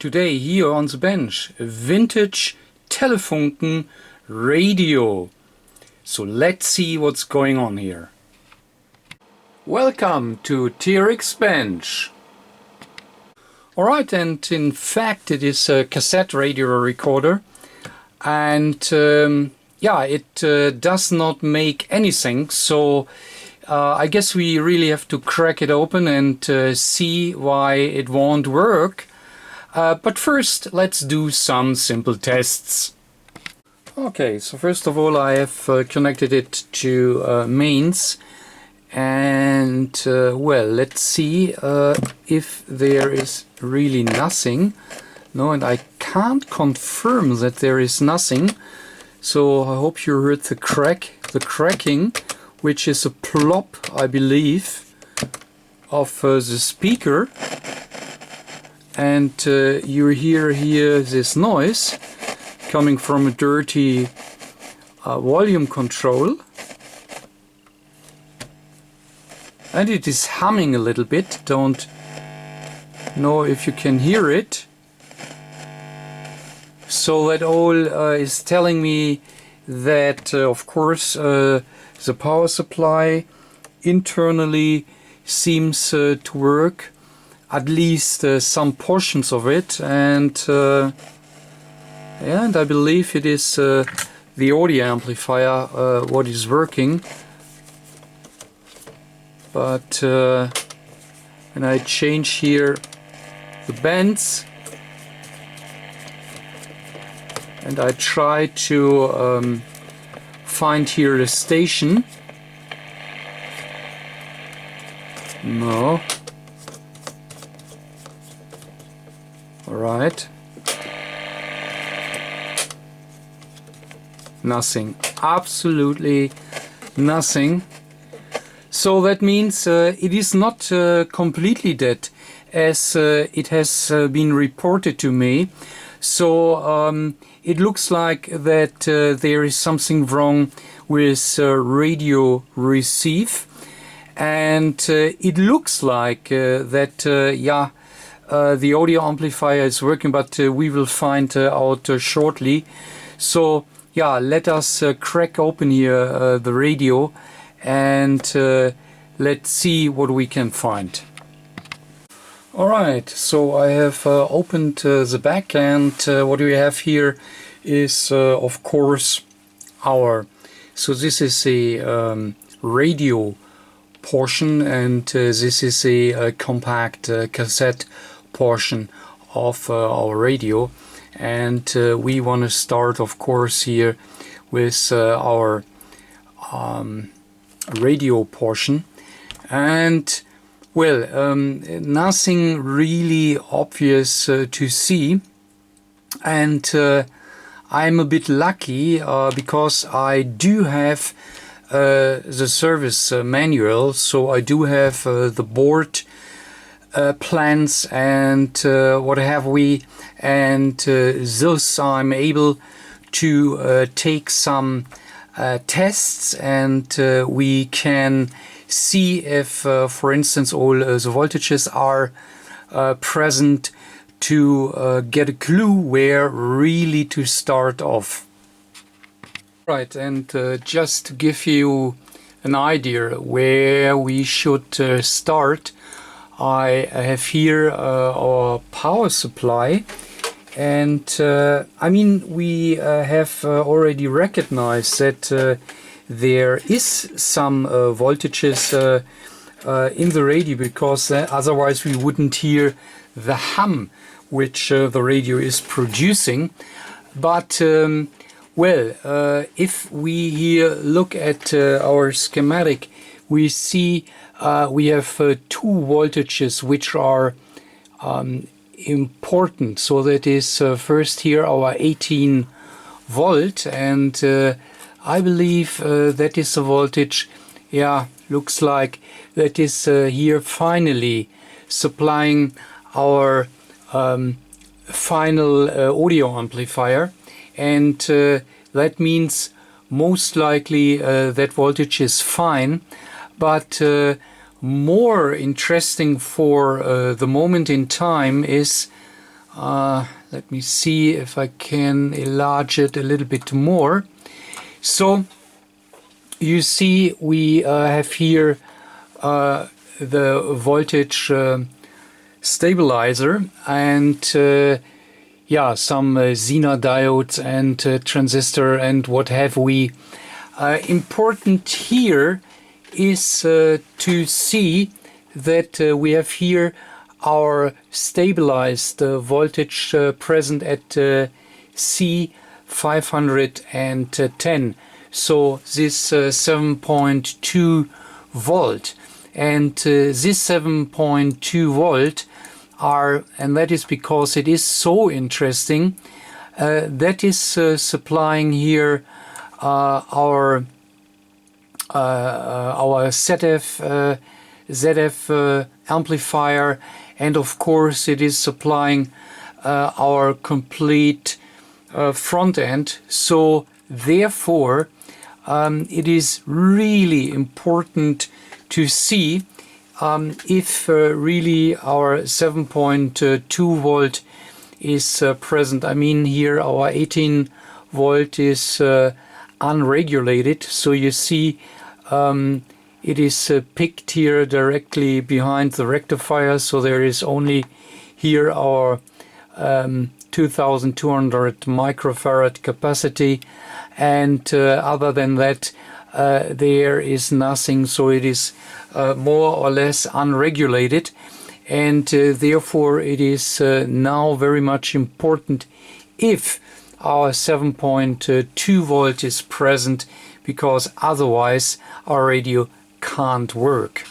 Today here on the bench, a vintage Telefunken radio. So let's see what's going on here. Welcome to TRX Bench. Alright, and in fact it is a cassette radio recorder, and it does not make anything, so I guess we really have to crack it open and see why it won't work. But first let's do some simple tests. Okay, so first of all I have connected it to mains, and well, let's see if there is really nothing. No, and I can't confirm that there is nothing, so I hope you heard the cracking, which is a plop, I believe, of the speaker, and you hear here this noise coming from a dirty volume control, and it is humming a little bit. Don't know if you can hear it. So that all is telling me that of course the power supply internally seems to work, at least some portions of it, and I believe it is the audio amplifier what is working. But when I change here the bands and I try to find here the station, no. Alright. Nothing. Absolutely nothing. So that means it is not completely dead, as it has been reported to me. So it looks like that there is something wrong with radio receive, and it looks like that the audio amplifier is working, but we will find out shortly. So yeah, let us crack open here the radio and let's see what we can find. Alright, so I have opened the back, and what we have here is of course so this is a radio portion, and this is a compact cassette portion of our radio, and we want to start of course here with our radio portion, and well, nothing really obvious to see, and I'm a bit lucky because I do have the service manual, so I do have the board plans and what have we, and thus I'm able to take some tests, and we can see if for instance all the voltages are present, to get a clue where really to start off. Right, and just to give you an idea where we should start, I have here our power supply, and I mean, we have already recognized that there is some voltages in the radio, because otherwise we wouldn't hear the hum which the radio is producing. But well, if we here look at our schematic, we see we have two voltages which are important. So that is first here our 18 volt, and I believe that is a voltage, yeah, looks like that is here finally supplying our final audio amplifier, and that means most likely that voltage is fine. But more interesting for the moment in time is Let me see if I can enlarge it a little bit more. So you see we have here the voltage stabilizer and yeah, some Zener diodes and transistor and what have we. Important here is to see that we have here our stabilized voltage present at C510. So this 7.2 volt, and this 7.2 volt are, and that is because it is so interesting, that is supplying here our ZF amplifier, and of course it is supplying our complete front end. So therefore it is really important to see if really our 7.2 volt is present. I mean, here our 18 volt is unregulated, so you see it is picked here directly behind the rectifier, so there is only here our 2200 microfarad capacity, and other than that there is nothing, so it is more or less unregulated, and therefore it is now very much important if our 7.2 volt is present, because otherwise our radio can't work.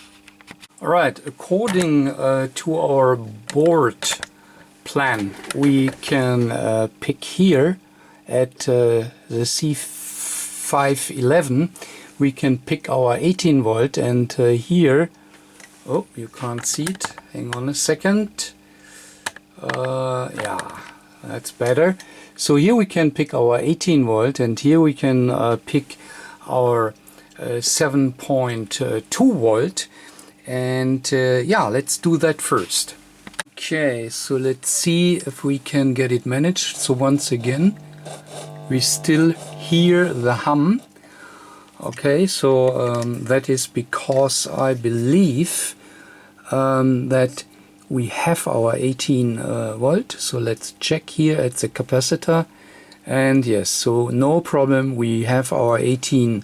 Alright, according to our board plan, we can pick here at the C511, we can pick our 18 volt, and here, oh, you can't see it, hang on a second, yeah, that's better. So here we can pick our 18 volt, and here we can pick our 7.2 volt, and yeah, let's do that first. Okay, so let's see if we can get it managed. So once again, we still hear the hum. Okay, so that is because I believe that we have our 18 volt. So let's check here at the capacitor, and yes, so no problem, we have our 18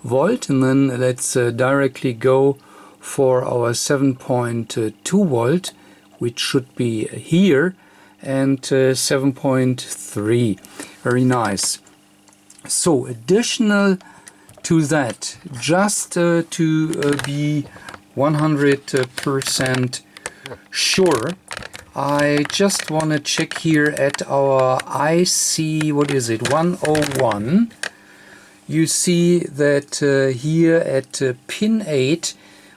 volt, and then let's directly go for our 7.2 volt, which should be here, and 7.3. Very nice. So additional to that, just to be 100% sure, I just want to check here at our IC, what is it, 101. You see that here at pin 8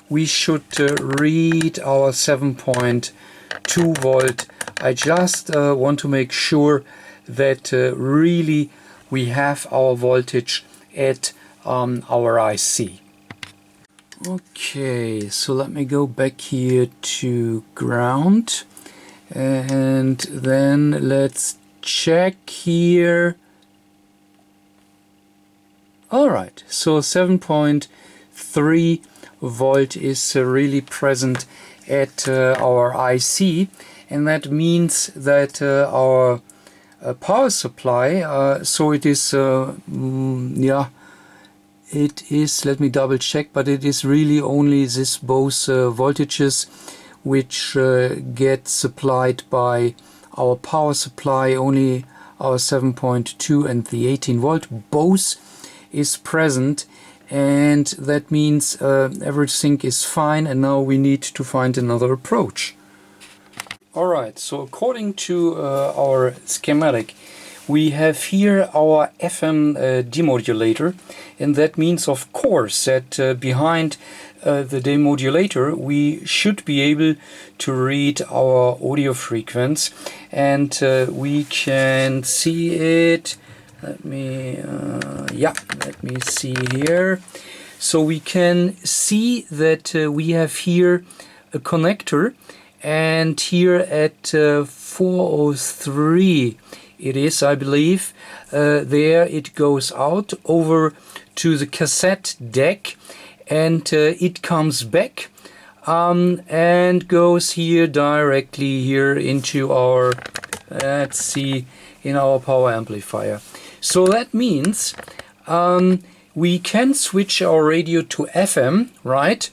we should read our 7.2 volt. I just want to make sure that really we have our voltage at our IC. Okay, so let me go back here to ground, and then let's check here. Alright, so 7.3 volt is really present at our IC, and that means that our power supply, so it is, yeah, it is, let me double check, but it is really only this both voltages which get supplied by our power supply, only our 7.2 and the 18 volt, both is present, and that means everything is fine, and now we need to find another approach. Alright, so according to our schematic, we have here our FM demodulator, and that means of course that behind the demodulator we should be able to read our audio frequency, and we can see it. Let me let me see here. So we can see that we have here a connector, and here at 403 it is, I believe, there it goes out over to the cassette deck, and it comes back and goes here directly here into our, let's see, in our power amplifier. So that means we can switch our radio to FM, right?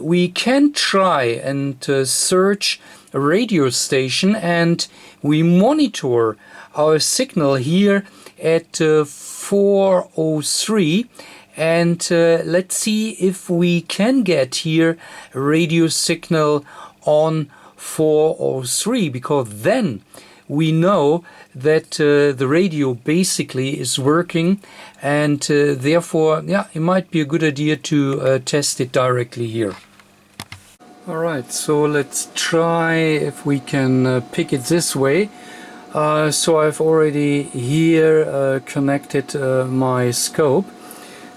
We can try and search a radio station, and we monitor our signal here at 403, and let's see if we can get here a radio signal on 403, because then we know that the radio basically is working, and therefore, yeah, it might be a good idea to test it directly here. Alright, so let's try if we can pick it this way. So I've already here connected my scope,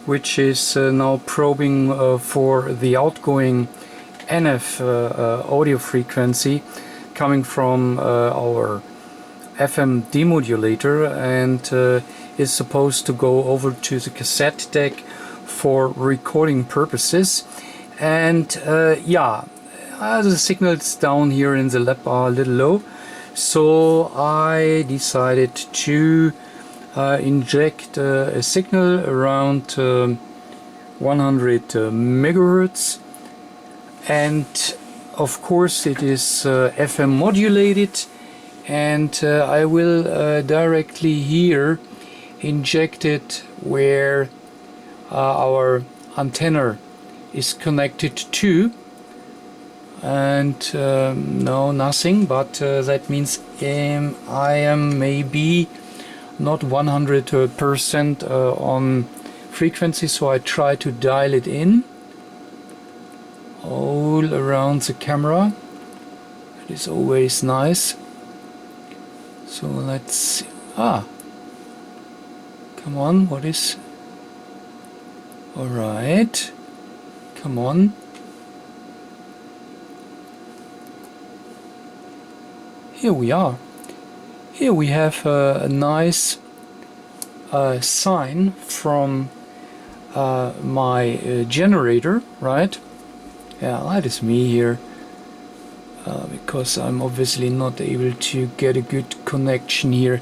which is now probing for the outgoing NF audio frequency coming from our FM demodulator, and is supposed to go over to the cassette deck for recording purposes. And yeah, the signal is down here in the lab bar a little low, so I decided to inject a signal around 100 megahertz, and of course it is FM modulated, and I will directly here inject it where our antenna is connected to, and no, nothing, but that means I am maybe not 100% on frequency, so I try to dial it in all around the camera. It is always nice. So let's see. Come on, what is... Alright, come on. Here we are. Here we have a nice sign from my generator, right? Yeah, that is me here. Because I'm obviously not able to get a good connection here.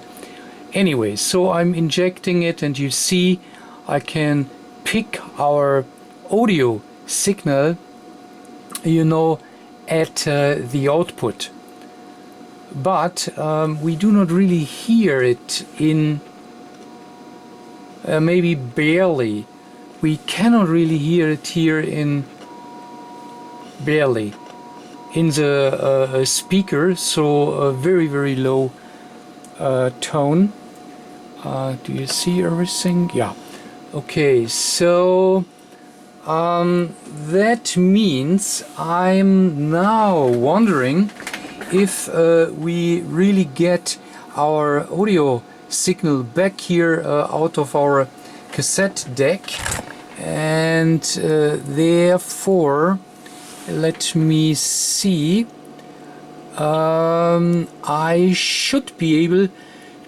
Anyway, so I'm injecting it, and you see I can pick our audio signal, you know, at the output. But we do not really hear it in, maybe barely. We cannot really hear it here in, barely, in the speaker, so a very, very low tone. Do you see everything? Yeah. Okay, so that means I'm now wondering if we really get our audio signal back here out of our cassette deck, and therefore let me see, I should be able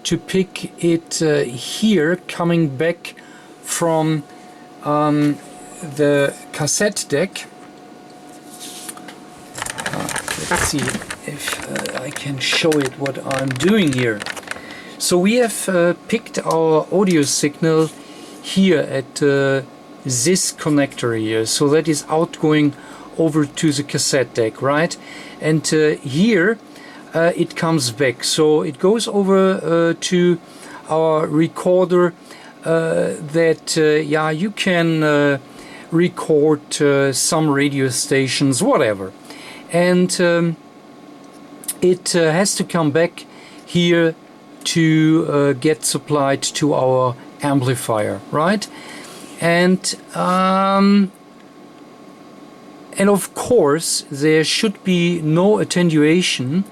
to pick it here coming back from the cassette deck. Let's see if I can show it what I'm doing here. So we have picked our audio signal here at this connector here, so that is outgoing over to the cassette deck, right? And here it comes back, so it goes over to our recorder that yeah, you can record some radio stations, whatever, and it has to come back here to get supplied to our amplifier, right? And of course there should be no attenuation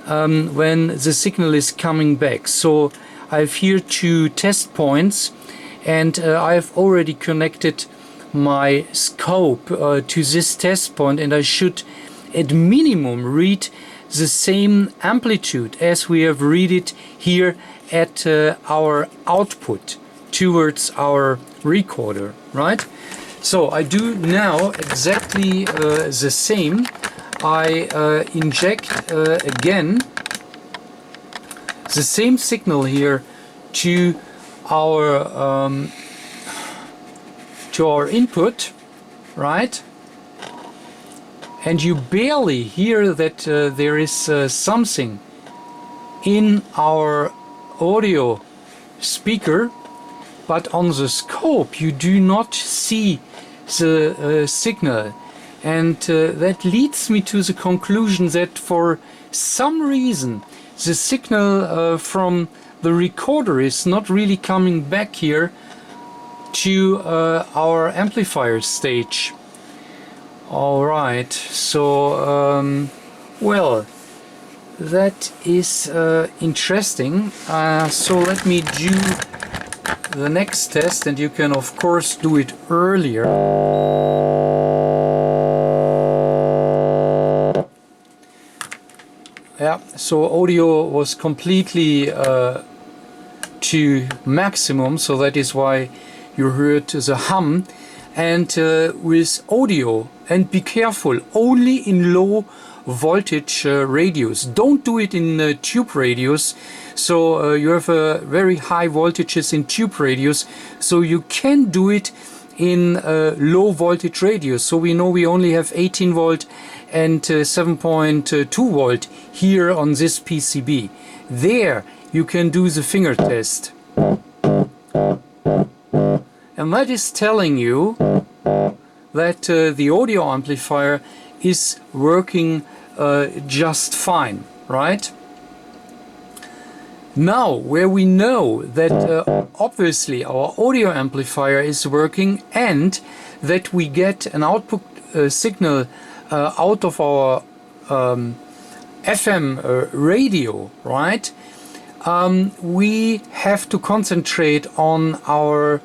when the signal is coming back. So I have here 2 test points, and I've already connected my scope to this test point, and I should at minimum read the same amplitude as we have read it here at our output towards our recorder, right? So I do now exactly the same. I inject again the same signal here to our input, right? And you barely hear that there is something in our audio speaker, but on the scope you do not see the signal, and that leads me to the conclusion that for some reason the signal from the recorder is not really coming back here to our amplifier stage. Alright, so well, that is interesting. So let me do the next test, and you can of course do it earlier. Yeah, so audio was completely to maximum, so that is why you heard the hum. And with audio, and be careful, only in low voltage radios. Don't do it in tube radios. So you have very high voltages in tube radios, so you can do it in low voltage radios. So we know we only have 18 volt and 7.2 volt here on this PCB. There you can do the finger test. And that is telling you that the audio amplifier is working just fine, right? Now, where we know that obviously our audio amplifier is working and that we get an output signal out of our FM radio, right? We have to concentrate on our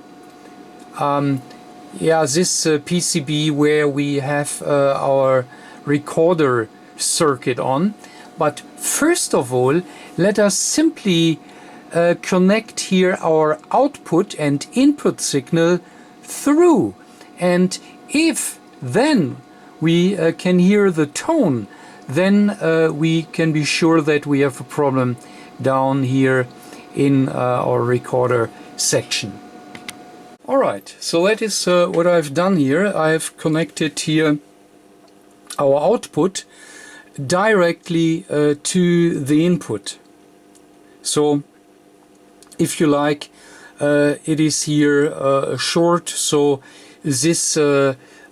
this PCB where we have our recorder circuit on. But first of all, let us simply connect here our output and input signal through. And if then we can hear the tone, then we can be sure that we have a problem down here in our recorder section. Alright, so that is what I've done here. I've connected here our output directly to the input. So if you like, it is here short, so this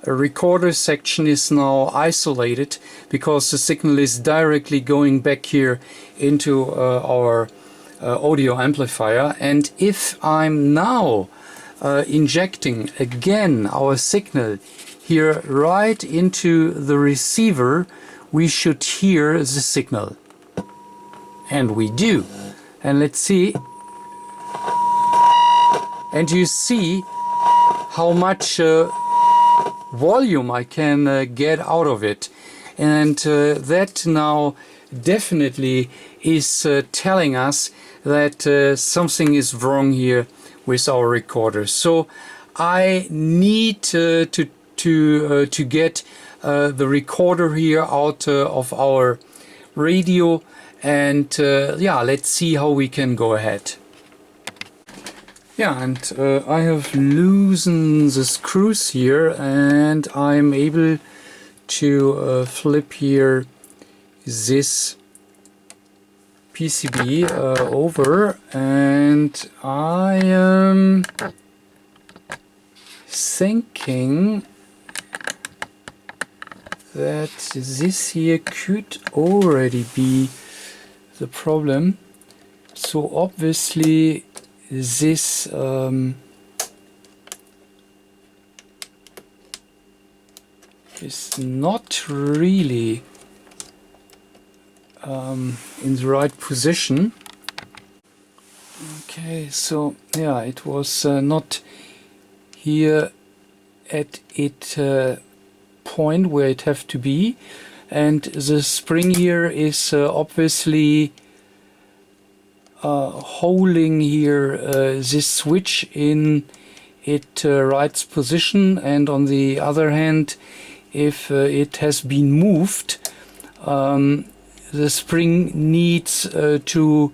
recorder section is now isolated because the signal is directly going back here into our audio amplifier. And if I'm now injecting again our signal here right into the receiver, we should hear the signal. And we do. And let's see. And you see how much volume I can get out of it. And that now definitely is telling us that something is wrong here with our recorder. So I need to get the recorder here out of our radio, and yeah, let's see how we can go ahead. Yeah, and I have loosened the screws here, and I'm able to flip here this PCB over, and I am thinking that this here could already be the problem. So obviously this is not really in the right position. Okay, so yeah, it was not here at it point where it have to be, and the spring here is obviously holding here this switch in its right position, and on the other hand, if it has been moved, the spring needs to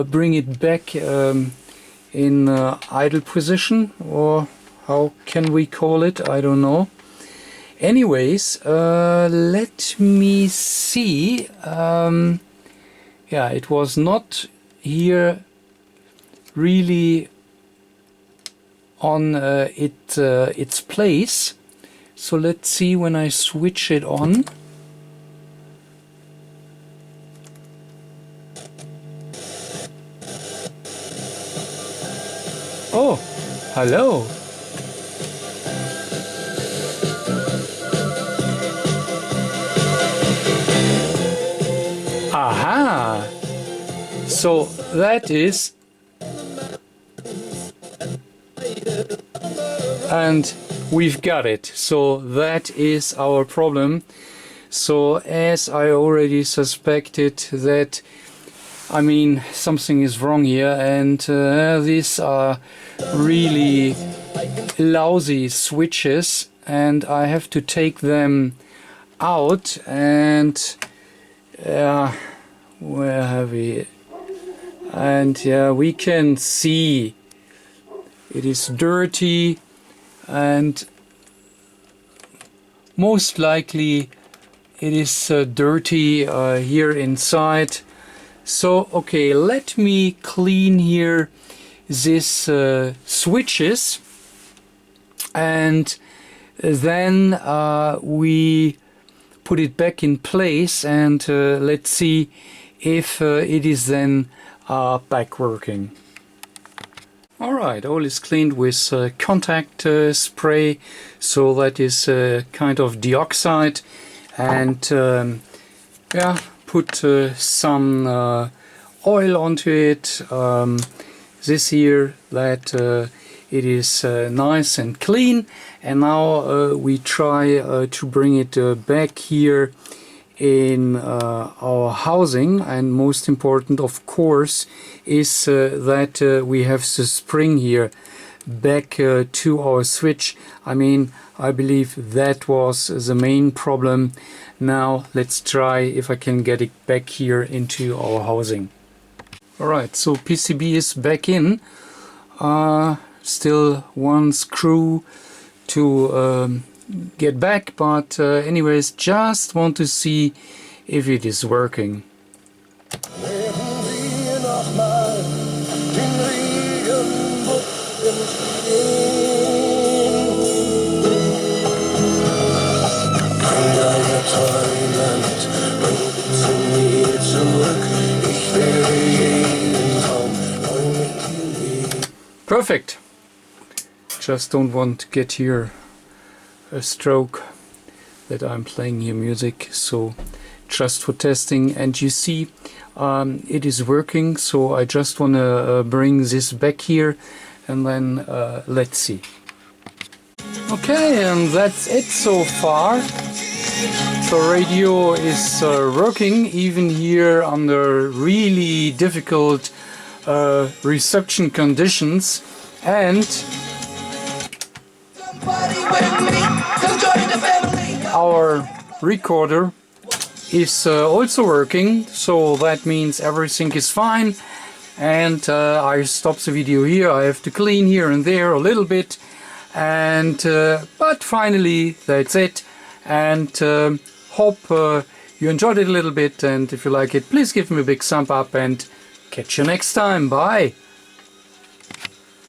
bring it back in idle position, or how can we call it? I don't know. Anyways, let me see. Yeah, it was not here really on its place. So let's see when I switch it on. Oh, hello. Aha! So that is, and we've got it. So that is our problem. So as I already suspected that, I mean, something is wrong here, and these are really lousy switches, and I have to take them out. And where have we? And yeah, we can see it is dirty, and most likely it is dirty here inside. So okay, let me clean here these switches, and then we put it back in place, and let's see if it is then back working. Alright, all is cleaned with contact spray, so that is kind of dioxide, and yeah, put some oil onto it, this here, that it is nice and clean. And now we try to bring it back here in our housing, and most important of course is that we have the spring here back to our switch. I mean, I believe that was the main problem. Now let's try if I can get it back here into our housing. Alright, so PCB is back in. Still one screw to get back, but anyways, just want to see if it is working. Perfect. Just don't want to get here a stroke that I'm playing here music, so just for testing. And you see it is working, so I just want to bring this back here, and then let's see. Okay, and that's it so far. The radio is working even here under really difficult reception conditions, and our recorder is also working, so that means everything is fine. And I stop the video here. I have to clean here and there a little bit, and but finally that's it. And hope you enjoyed it a little bit, and if you like it, please give me a big thumb up, and catch you next time. Bye.